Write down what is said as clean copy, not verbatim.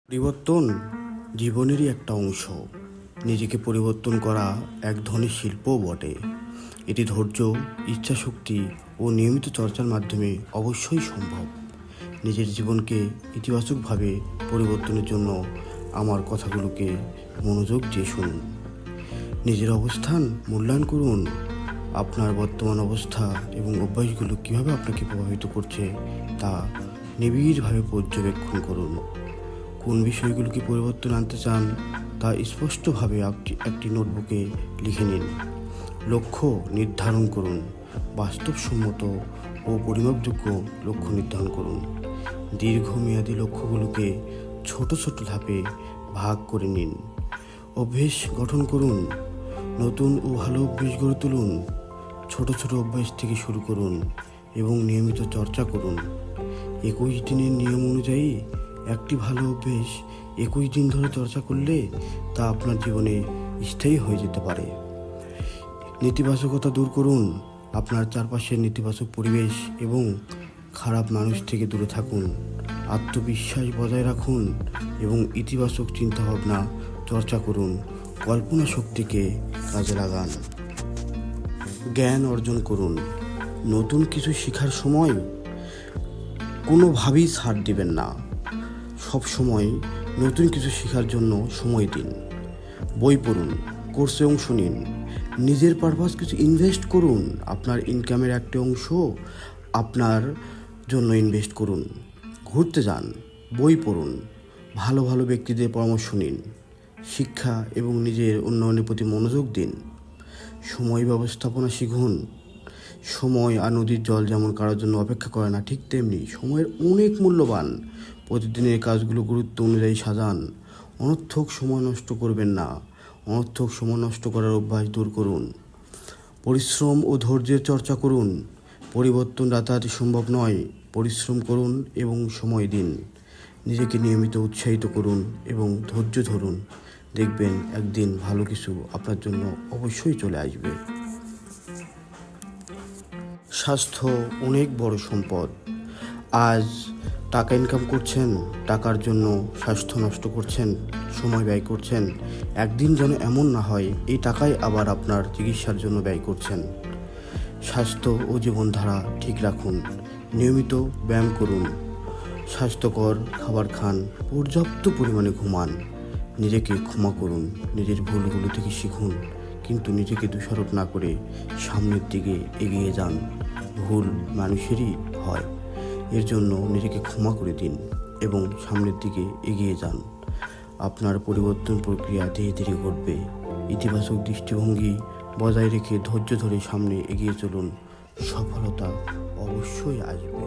পরিবর্তন জীবনেরই একটা অংশ। নিজেকে পরিবর্তন করা এক ধরনের শিল্পও বটে। এটি ধৈর্য, ইচ্ছাশক্তি ও নিয়মিত চর্চার মাধ্যমে অবশ্যই সম্ভব। নিজের জীবনকে ইতিবাচকভাবে পরিবর্তনের জন্য আমার কথাগুলোকে মনোযোগ দিয়ে শুনুন। নিজের অবস্থান মূল্যায়ন করুন। আপনার বর্তমান অবস্থা এবং অভ্যাসগুলো কীভাবে আপনাকে প্রভাবিত করছে তা নিবিড়ভাবে পর্যবেক্ষণ করুন। কোন বিষয়গুলোকে পরিবর্তন আনতে চান তা স্পষ্টভাবে একটি নোটবুকে লিখে নিন। লক্ষ্য নির্ধারণ করুন। বাস্তবসম্মত ও পরিমাপযোগ্য লক্ষ্য নির্ধারণ করুন। দীর্ঘমেয়াদী লক্ষ্যগুলোকে ছোট ছোট ধাপে ভাগ করে নিন। অভ্যেস গঠন করুন। নতুন ও ভালো অভ্যেস গড়ে তুলুন। ছোট ছোট অভ্যাস থেকে শুরু করুন এবং নিয়মিত চর্চা করুন। 21 দিনের নিয়ম অনুযায়ী একটি ভালো অভ্যেস 21 দিন ধরে চর্চা করলে তা আপনার জীবনে স্থায়ী হয়ে যেতে পারে। নেতিবাচকতা দূর করুন। আপনার চারপাশের নেতিবাচক পরিবেশ এবং খারাপ মানুষ থেকে দূরে থাকুন। আত্মবিশ্বাস বজায় রাখুন এবং ইতিবাচক চিন্তাভাবনা চর্চা করুন। কল্পনা শক্তিকে কাজে লাগান। জ্ঞান অর্জন করুন। নতুন কিছু শেখার সময় কোনোভাবেই ছাড় দিবেন না। সব সময় নতুন কিছু শেখার জন্য সময় দিন। বই পড়ুন, কোর্সে অংশ নিন, নিজের পারপাস কিছু ইনভেস্ট করুন। আপনার ইনকামের একটি অংশ আপনার জন্য ইনভেস্ট করুন। ঘুরতে যান, বই পড়ুন, ভালো ভালো ব্যক্তিদের পরামর্শ নিন। শিক্ষা এবং নিজের উন্নয়নের প্রতি মনোযোগ দিন। সময় ব্যবস্থাপনা শিখুন। সময় আর নদীর জল যেমন কারোর জন্য অপেক্ষা করে না, ঠিক তেমনি সময়ের অনেক মূল্যবান। প্রতিদিনের কাজগুলো গুরুত্ব অনুযায়ী সাজান। অনর্থক সময় নষ্ট করবেন না। অনর্থক সময় নষ্ট করার অভ্যাস দূর করুন। পরিশ্রম ও ধৈর্যের চর্চা করুন। পরিবর্তন রাতারাতি সম্ভব নয়। পরিশ্রম করুন এবং সময় দিন। নিজেকে নিয়মিত উৎসাহিত করুন এবং ধৈর্য ধরুন। দেখবেন একদিন ভালো কিছু আপনার জন্য অবশ্যই চলে আসবে। স্বাস্থ্য অনেক বড় সম্পদ। আজ টাকা ইনকাম করছেন, টাকার জন্য স্বাস্থ্য নষ্ট করছেন, সময় ব্যয় করছেন। একদিন যেন এমন না হয় এই টাকাই আবার আপনার চিকিৎসার জন্য ব্যয় করছেন। স্বাস্থ্য ও জীবনধারা ঠিক রাখুন। নিয়মিত ব্যায়াম করুন, স্বাস্থ্যকর খাবার খান, পর্যাপ্ত পরিমাণে ঘুমান। নিজেকে ক্ষমা করুন। নিজের ভুলগুলো থেকে শিখুন, কিন্তু নিজেকে দোষারোপ না করে সামনের দিকে এগিয়ে যান। ভুল মানুষেরই হয়, এর জন্য নিজেকে ক্ষমা করে দিন এবং সামনের দিকে এগিয়ে যান। আপনার পরিবর্তন প্রক্রিয়া ধীরে ধীরে ঘটবে। ইতিবাচক দৃষ্টিভঙ্গি বজায় রেখে ধৈর্য ধরে সামনে এগিয়ে চলুন। সফলতা অবশ্যই আসবে।